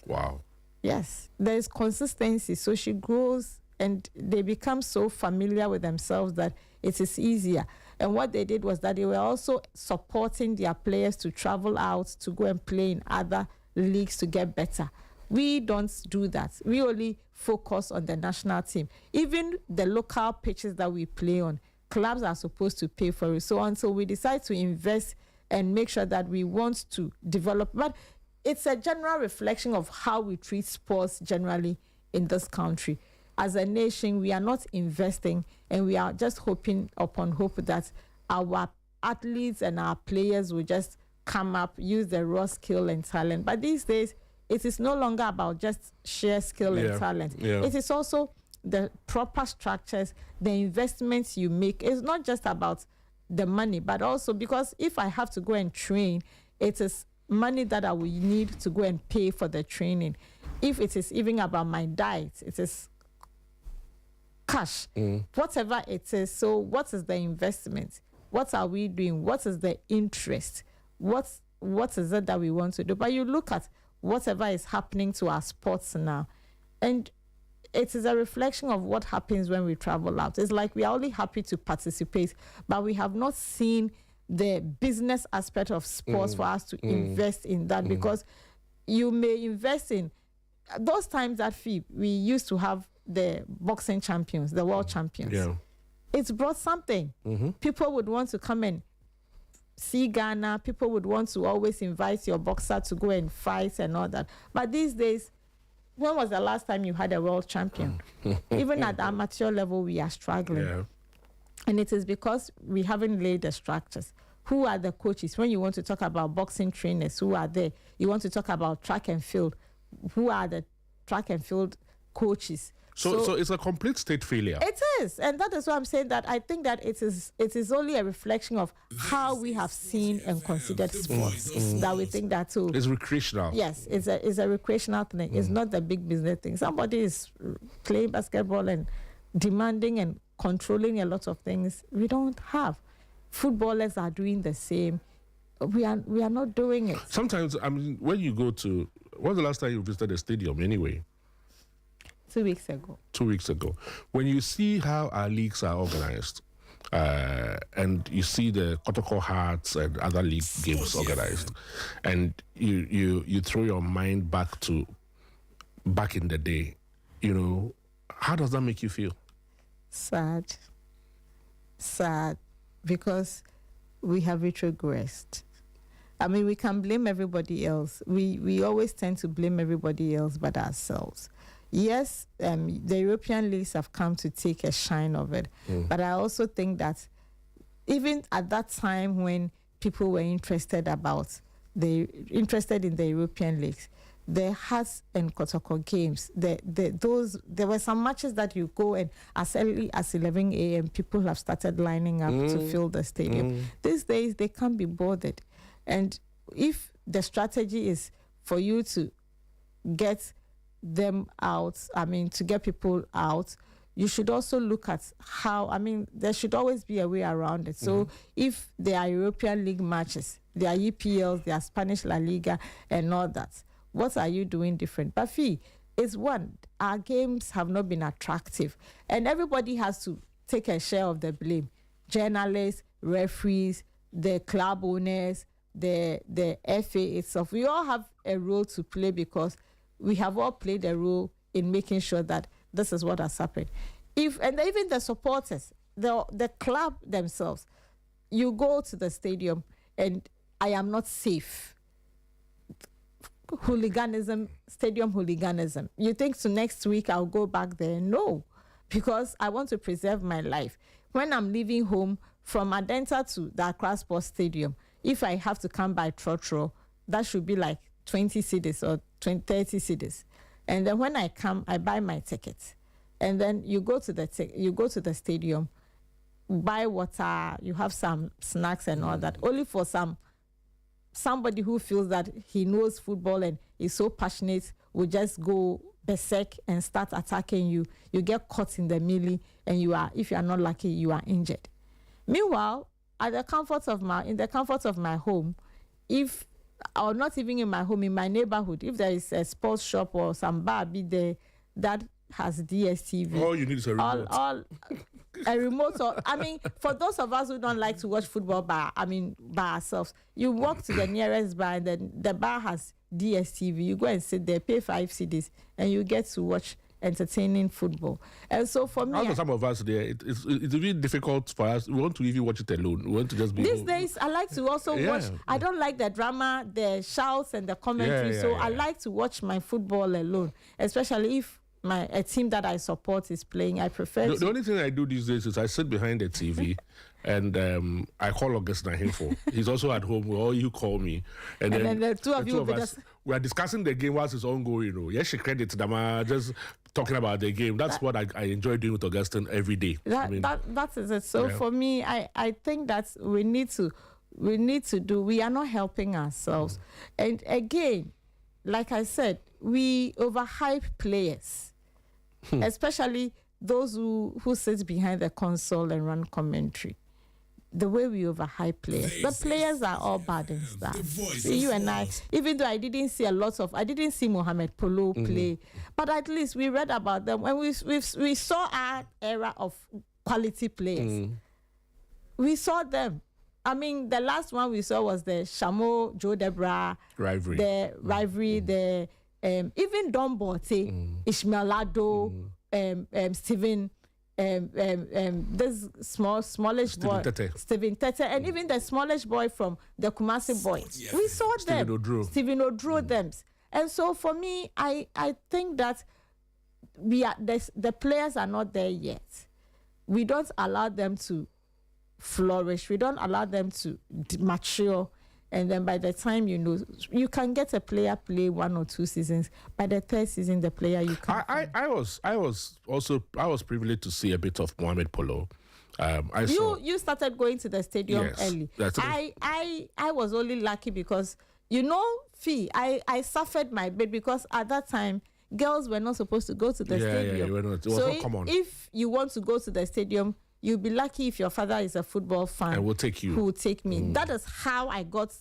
Wow. Yes, there is consistency. So she grows and they become so familiar with themselves that it is easier. And what they did was that they were also supporting their players to travel out, to go and play in other leagues to get better. We don't do that. We only focus on the national team. Even the local pitches that we play on, clubs are supposed to pay for it. So until we decide to invest and make sure that we want to develop, but it's a general reflection of how we treat sports generally in this country. As a nation, we are not investing, and we are just hoping upon hope that our athletes and our players will just come up, use their raw skill and talent. But these days, it is no longer about just sheer skill and talent. It is also the proper structures, the investments you make. It's not just about the money, but also because if I have to go and train, it is money that I will need to go and pay for the training. If it is even about my diet, it is cash, whatever it is. So what is the investment? What are we doing? What is the interest? What is it that we want to do? But you look at whatever is happening to our sports now, and it is a reflection of what happens when we travel out. It's like we are only happy to participate, but we have not seen the business aspect of sports for us to invest in that, because you may invest in those times that we used to have the boxing champions, the world champions. It's brought something. People would want to come and see Ghana, people would want to always invite your boxer to go and fight and all that. But these days, when was the last time you had a world champion? Even at the amateur level, we are struggling. Yeah. And it is because we haven't laid the structures. Who are the coaches? When you want to talk about boxing trainers, who are there? You want to talk about track and field. Who are the track and field coaches? So it's a complete state failure. It is. And that is why I'm saying that I think that it is only a reflection of how we have seen and considered sports that we think that too. It's recreational. Yes, it's a recreational thing. It's not the big business thing. Somebody is playing basketball and demanding and controlling a lot of things we don't have. Footballers are doing the same. We are not doing it. Sometimes, I mean, when you go to, when's the last time you visited a stadium anyway? 2 weeks ago. 2 weeks ago. When you see how our leagues are organized, and you see the Kotoko Hearts and other league games organized, and you throw your mind back in the day, how does that make you feel? Sad, because we have retrogressed. I mean, we can blame everybody else. We always tend to blame everybody else but ourselves. Yes, the European leagues have come to take a shine of it, but I also think that even at that time when people were interested in the European leagues, the Hearts and Kotoko games, there were some matches that you go and as early as 11 a.m. people have started lining up to fill the stadium. These days they can't be bothered, and if the strategy is for you to get them out, I mean to get people out, you should also look at how, I mean there should always be a way around it. So if there are European League matches, there are EPLs, there are Spanish La Liga and all that, what are you doing different? But is one, our games have not been attractive, and everybody has to take a share of the blame. Journalists, referees, the club owners, the FA itself. We all have a role to play because we have all played a role in making sure that this is what has happened. And even the supporters, the club themselves, you go to the stadium and I am not safe. Hooliganism, stadium hooliganism. You think so next week I'll go back there? No, because I want to preserve my life. When I'm leaving home from Adenta to the Accra Sports Stadium, if I have to come by Trotro, that should be like 20 cedis or 30 cedis. And then when I come, I buy my ticket. And then you go to the stadium, buy water, you have some snacks and all that, only for somebody who feels that he knows football and is so passionate will just go berserk and start attacking you. You get caught in the melee, and if you are not lucky, you are injured. Meanwhile, in the comfort of my home, or not even in my home, in my neighborhood, if there is a sports shop or some bar be there that has DSTV. All you need is a remote. A remote, or I mean, for those of us who don't like to watch football by ourselves, you walk to the nearest bar and then the bar has DSTV. You go and sit there, pay 5 cedis, and you get to watch entertaining football. And so for me, for some of us there, it's really difficult for us. We want to even watch it alone. We want to just be these days. I like to also watch. I don't like the drama, the shouts, and the commentary. I like to watch my football alone, especially if a team that I support is playing. I prefer. The only thing I do these days is I sit behind the TV and I call August Nahimfo. He's also at home. Or you call me, and then the two of us, we are discussing the game whilst it's ongoing. Yes, she credits them. Just talking about the game. That's what I enjoy doing with Augustine every day. That is it. So for me, I think that we need to do. We are not helping ourselves, and again, like I said, we overhype players. Especially those who sit behind the console and run commentary. The way we overhype players. The players are all bad and stuff. You and I, even though I didn't see Mohamed Polo play, but at least we read about them and we saw our era of quality players. We saw them. I mean, the last one we saw was the Amoh Joe Debra rivalry. The rivalry, even Don Bote, Ishmael Lado, Stephen this smallish boy, Stephen Tete, and even the smallish boy from the Kumasi boys. We saw them. Stephen Odro them. And so for me, I think that the players are not there yet. We don't allow them to flourish. We don't allow them to mature. And then by the time you can get a player play 1 or 2 seasons. By the 3rd season, the player you can. I was privileged to see a bit of Mohamed Polo. You started going to the stadium early. I was only lucky because Fee, I suffered my bit because at that time girls were not supposed to go to the stadium. It was not common. If you want to go to the stadium, you'll be lucky if your father is a football fan. And will take you. Who will take me. That is how I got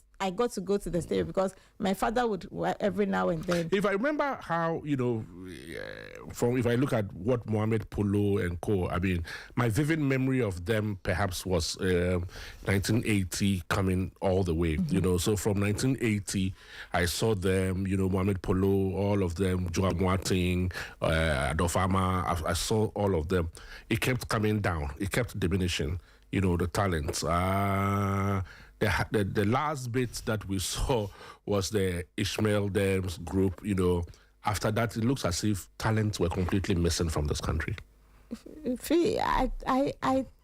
to go to the stadium because my father would every now and then. If I remember how, if I look at what Mohamed Polo and co, I mean, my vivid memory of them perhaps was 1980 coming all the way, So from 1980, I saw them, Mohamed Polo, all of them, Joa Moating, Adofama, I saw all of them. It kept coming down. It kept diminishing, the talents. The last bit that we saw was the Ishmael Dems group, After that, it looks as if talents were completely missing from this country. I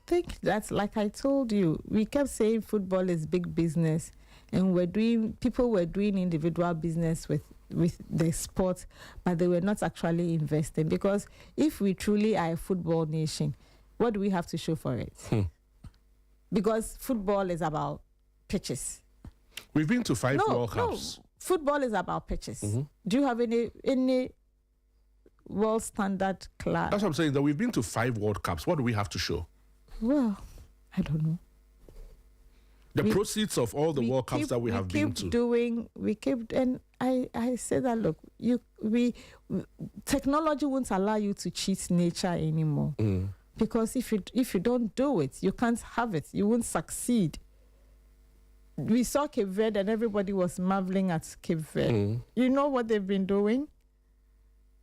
think that, like I told you, we kept saying football is big business, and people were doing individual business with the sport, but they were not actually investing. Because if we truly are a football nation, what do we have to show for it? Because football is about pitches. We've been to 5 World Cups. No, football is about pitches. Do you have any world standard class? That's what I'm saying, that we've been to 5 World Cups. What do we have to show? Well, I don't know. The proceeds of all the World Cups that we have been to. And I say that, look, technology won't allow you to cheat nature anymore. Because if you don't do it, you can't have it. You won't succeed. We saw Cape Verde and everybody was marveling at Cape Verde. You know what they've been doing?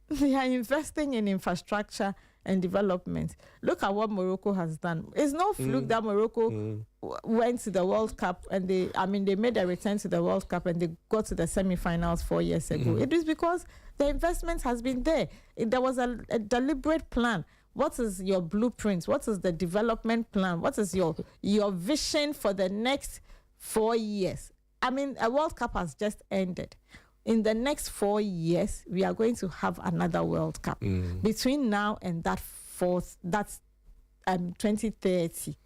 They are investing in infrastructure and development. Look at what Morocco has done. It's no fluke that Morocco went to the World Cup and they made a return to the World Cup and they got to the semi-finals 4 years ago. It is because the investment has been there. There was a deliberate plan. What is your blueprint? What is the development plan? What is your vision for the next 4 years? A World Cup has just ended. In the next 4 years, we are going to have another World Cup. Between now and that's 2030.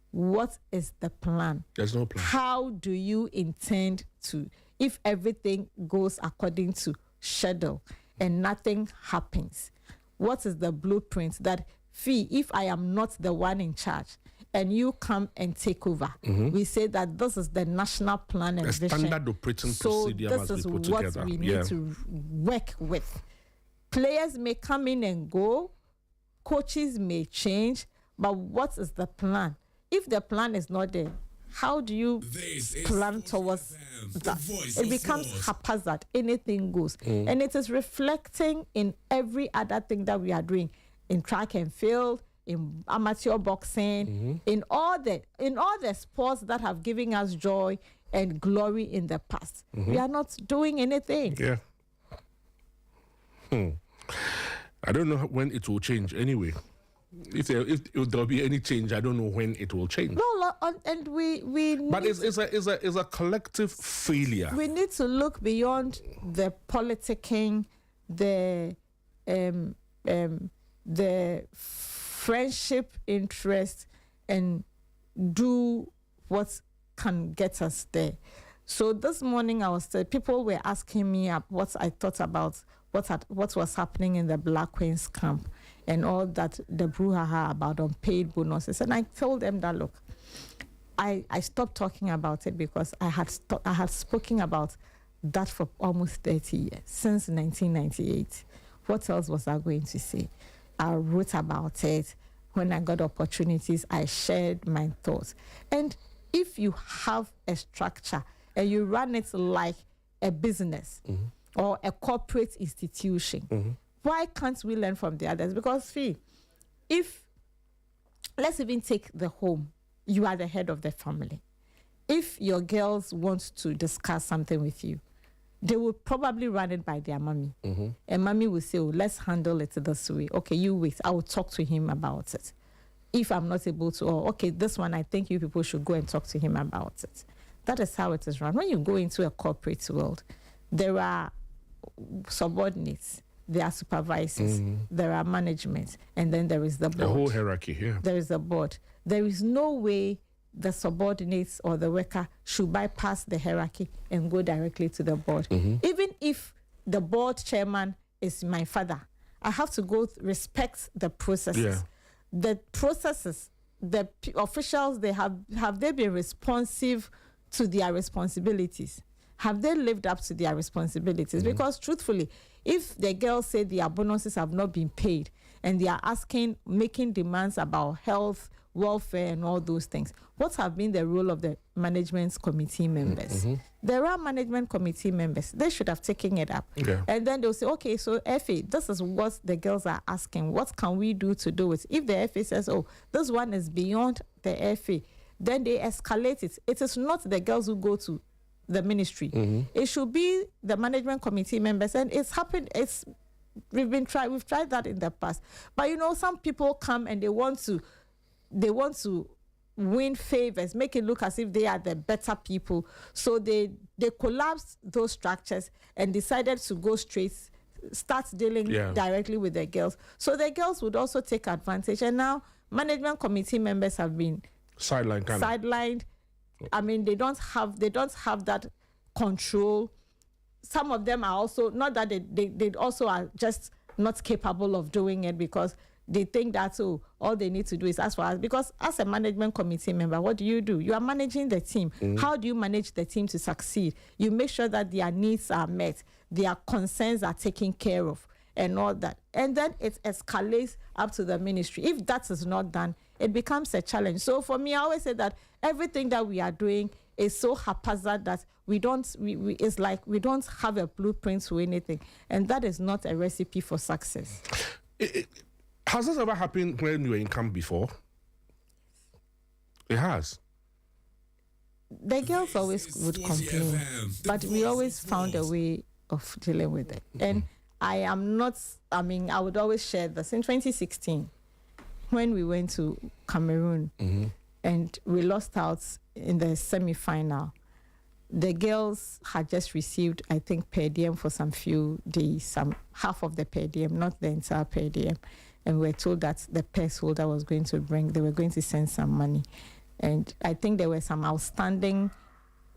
What is the plan? There's no plan. How do you intend to, if everything goes according to schedule and nothing happens? What is the blueprint that, if I am not the one in charge, and you come and take over, we say that this is the national plan and vision. Standard operating procedure must be put together. This is what we need to work with. Players may come in and go, coaches may change, but what is the plan? If the plan is not there, how do you plan towards that? It becomes haphazard. Anything goes. And it is reflecting in every other thing that we are doing in track and field, in amateur boxing, in all the sports that have given us joy and glory in the past. We are not doing anything. Yeah. I don't know when it will change anyway. If there'll be any change, I don't know when it will change. No, and we but it's a collective failure. We need to look beyond the politicking, the friendship interest, and do what can get us there. So this morning people were asking me what I thought about what was happening in the Black Queens camp and all that, the brouhaha about unpaid bonuses. And I told them that, look, I stopped talking about it because I had spoken about that for almost 30 years, since 1998. What else was I going to say? I wrote about it. When I got opportunities, I shared my thoughts. And if you have a structure and you run it like a business or a corporate institution, why can't we learn from the others? Because if let's even take the home. You are the head of the family. If your girls want to discuss something with you, they will probably run it by their mommy. And mommy will say, oh, let's handle it this way. Okay, you wait. I will talk to him about it. If I'm not able to, or okay, this one, I think you people should go and talk to him about it. That is how it is run. When you go into a corporate world, there are subordinates, there are supervisors, there are management, and then there is the board. The whole hierarchy here. There is a board. There is no way the subordinates or the worker should bypass the hierarchy and go directly to the board. Even if the board chairman is my father, I have to go respect the processes. Yeah. The processes, the officials, have they been responsive to their responsibilities? Have they lived up to their responsibilities? Because truthfully, if the girls say their bonuses have not been paid and they are making demands about health, welfare, and all those things, what have been the role of the management committee members? There are management committee members. They should have taken it up. And then they'll say, okay, so FA, this is what the girls are asking. What can we do to do it? If the FA says, oh, this one is beyond the FA, then they escalate it. It is not the girls who go to the ministry. It should be the management committee members. And it's happened. We've tried that in the past. But some people come and they want to win favors, make it look as if they are the better people. So they collapsed those structures and decided to go straight, start dealing directly with the girls. So the girls would also take advantage. And now management committee members have been sidelined. I mean, they don't have that control. Some of them are also, not that they also are just not capable of doing it, because they think that all they need to do is ask for us. Because as a management committee member, what do? You are managing the team. How do you manage the team to succeed? You make sure that their needs are met, their concerns are taken care of, and all that. And then it escalates up to the ministry. If that is not done, it becomes a challenge. So for me, I always say that everything that we are doing is so haphazard that it's like we don't have a blueprint to anything. And that is not a recipe for success. Has this ever happened when you were in camp before? It has. The girls always would complain, but we always found a way of dealing with it. And I would always share this. In 2016, when we went to Cameroon and we lost out in the semi-final, the girls had just received, I think, per diem for some few days, half of the per diem, not the entire per diem. And we were told that the purse holder was going to they were going to send some money. And I think there were some outstanding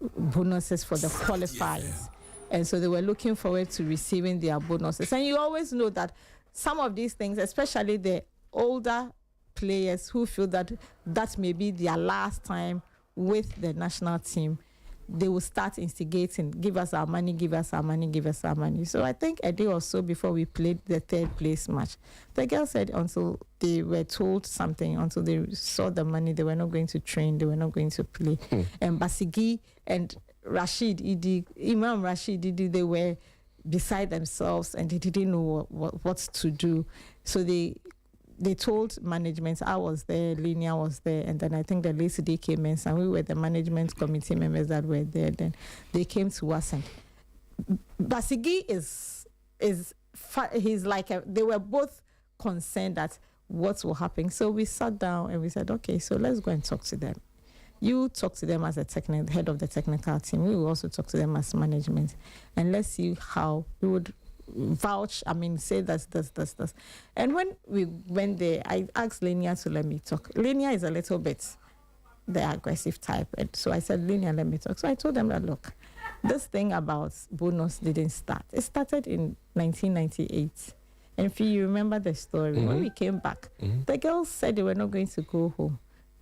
bonuses for the qualifiers. And so they were looking forward to receiving their bonuses. And you always know that some of these things, especially the older players who feel that may be their last time with the national team, they will start instigating, give us our money, give us our money, give us our money. So I think a day or so before we played the third place match, the girls said until they were told something, until they saw the money, they were not going to train, they were not going to play. And Basigi and Imam Rashid Idi, they were beside themselves and they didn't know what to do. So they told management. I was there, Linia was there, and then I think the lady came in, and we were the management committee members that were there. Then they came to us, and Basigi he's like they were both concerned that what will happen. So we sat down and we said, okay, so let's go and talk to them. You talk to them as a head of the technical team. We will also talk to them as management, and let's see how we would say this. And when we went there, I asked Linia to let me talk. Linia is a little bit the aggressive type. And so I said, Linia, let me talk. So I told them that, look, this thing about bonus didn't start. It started in 1998. And if you remember the story, when we came back, the girls said they were not going to go home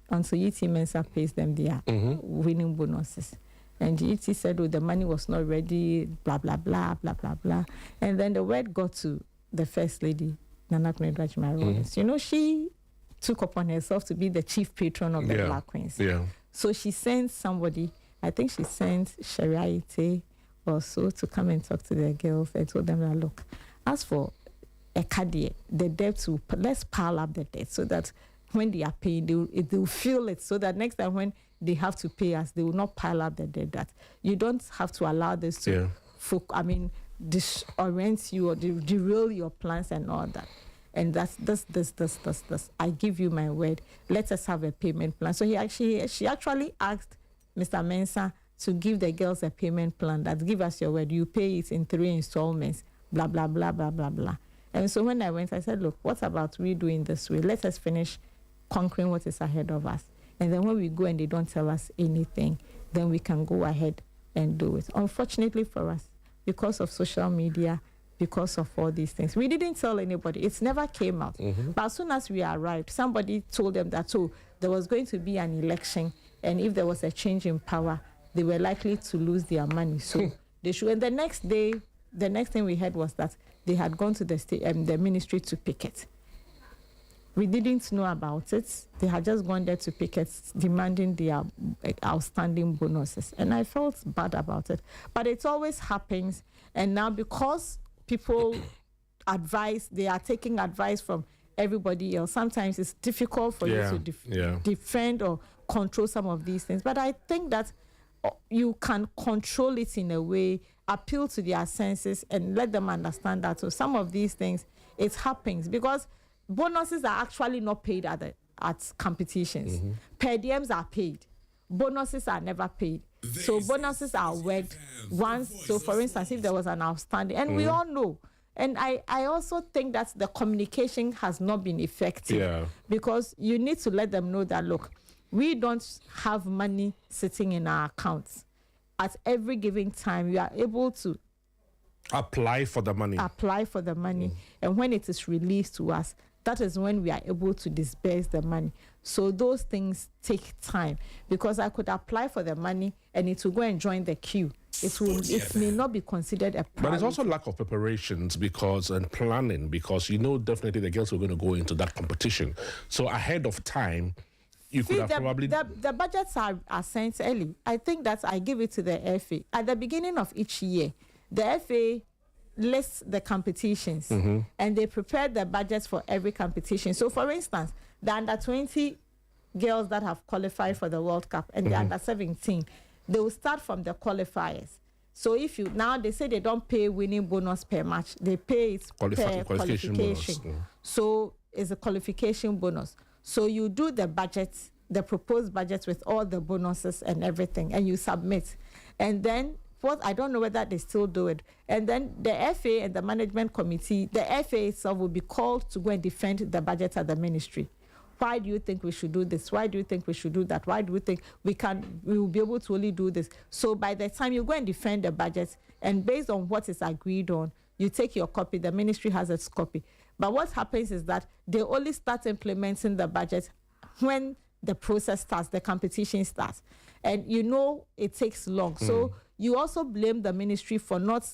until UT Mensa pays them their winning bonuses. And UT said, the money was not ready, blah, blah, blah, blah, blah, blah. And then the word got to the First Lady, Nana Rollins. She took upon herself to be the chief patron of the Black Queens. So she sent somebody, I think she sent Shariate or so, to come and talk to the girls and told them that, look, as for Ekadie, the debt, let's pile up the debt so that when they are paying, they will feel it, so that next time when they have to pay us, they will not pile up the debt. That you don't have to allow this to, disorient you or derail your plans and all that. And that's this. I give you my word. Let us have a payment plan. So she actually asked Mr. Mensah to give the girls a payment plan that give us your word. You pay it in 3 installments, blah, blah, blah, blah, blah, blah. And so when I went, I said, look, what about we doing this way? Let us finish conquering what is ahead of us. And then when we go and they don't tell us anything, then we can go ahead and do it. Unfortunately for us, because of social media, because of all these things, we didn't tell anybody. It never came out. But as soon as we arrived, somebody told them that, there was going to be an election, and if there was a change in power, they were likely to lose their money. So they should. And the next day, the next thing we heard was that they had gone to the ministry to picket. We didn't know about it. They had just gone there to picket, demanding their outstanding bonuses. And I felt bad about it. But it always happens. And now because people they are taking advice from everybody else, sometimes it's difficult for you to defend or control some of these things. But I think that you can control it in a way, appeal to their senses and let them understand that. So some of these things, it happens because bonuses are actually not paid at competitions. Per diems are paid. Bonuses are never paid. So bonuses are worked once. So for instance, if there was an outstanding, and we all know, and I also think that the communication has not been effective because you need to let them know that, look, we don't have money sitting in our accounts. At every given time, we are able to apply for the money. And when it is released to us, that is when we are able to disburse the money. So those things take time because I could apply for the money and it will go and join the queue. It may not be considered a priority. But it's also lack of preparations and planning because definitely the girls were going to go into that competition. So ahead of time, you could have probably... The budgets are sent early. I think that I give it to the FA. At the beginning of each year, the FA lists the competitions and they prepare the budgets for every competition. So for instance, the under-20 girls that have qualified for the World Cup and the under-17, they will start from the qualifiers. So they say they don't pay winning bonus per match, they pay it per qualification. Bonus. So it's a qualification bonus. So you do the budget, the proposed budget with all the bonuses and everything, and you submit. And then I don't know whether they still do it. And then the FA and the management committee, the FA itself will be called to go and defend the budget at the ministry. Why do you think we should do this? Why do you think we should do that? Why do you think we will be able to only do this? So by the time you go and defend the budget, and based on what is agreed on, you take your copy, the ministry has its copy. But what happens is that they only start implementing the budget when the process starts, the competition starts. And it takes long. So you also blame the ministry for not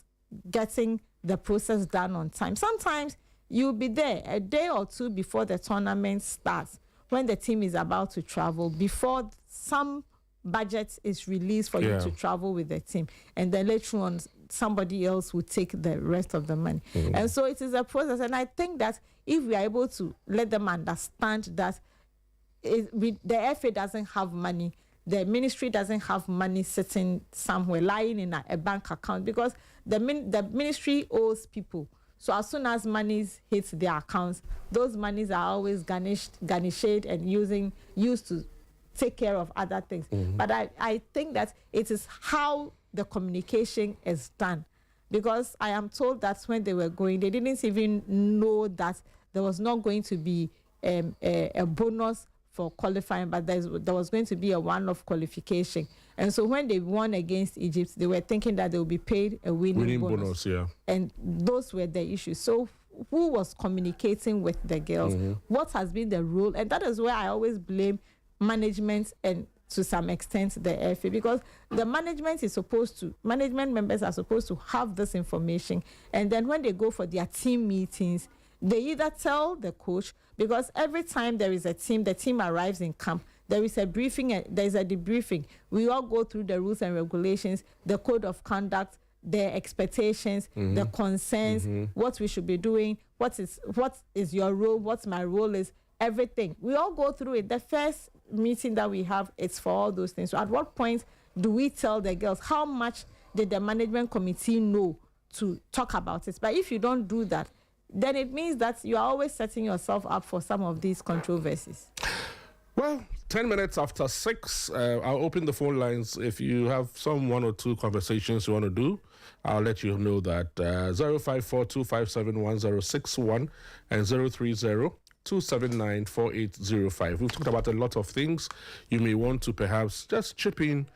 getting the process done on time. Sometimes you'll be there a day or two before the tournament starts, when the team is about to travel, before some budget is released for you to travel with the team. And then later on, somebody else will take the rest of the money. And so it is a process. And I think that if we are able to let them understand that the FA doesn't have money, the ministry doesn't have money sitting somewhere, lying in a bank account, because the ministry owes people. So as soon as monies hits their accounts, those monies are always garnished and used to take care of other things. But I think that it is how the communication is done. Because I am told that when they were going, they didn't even know that there was not going to be a bonus for qualifying, but there was going to be a one-off qualification. And so when they won against Egypt, they were thinking that they would be paid a winning bonus. And those were the issues. So who was communicating with the girls? What has been the role? And that is where I always blame management and to some extent the FA, because the management members are supposed to have this information. And then when they go for their team meetings, they either tell the coach, because every time there is the team arrives in camp, there is a briefing, there is a debriefing. We all go through the rules and regulations, the code of conduct, the expectations, the concerns, what we should be doing, what is your role, what my role is. everything. We all go through it. The first meeting that we have, it's for all those things. So at what point do we tell the girls? How much did the management committee know to talk about it? But if you don't do that, then it means that you are always setting yourself up for some of these controversies. Well, 10 minutes after 6, I'll open the phone lines. If you have some 1 or 2 conversations you want to do, I'll let you know that 0542571061 and 030-279-4805. We've talked about a lot of things. You may want to perhaps just chip in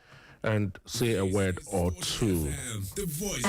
and say a word or two. The voice.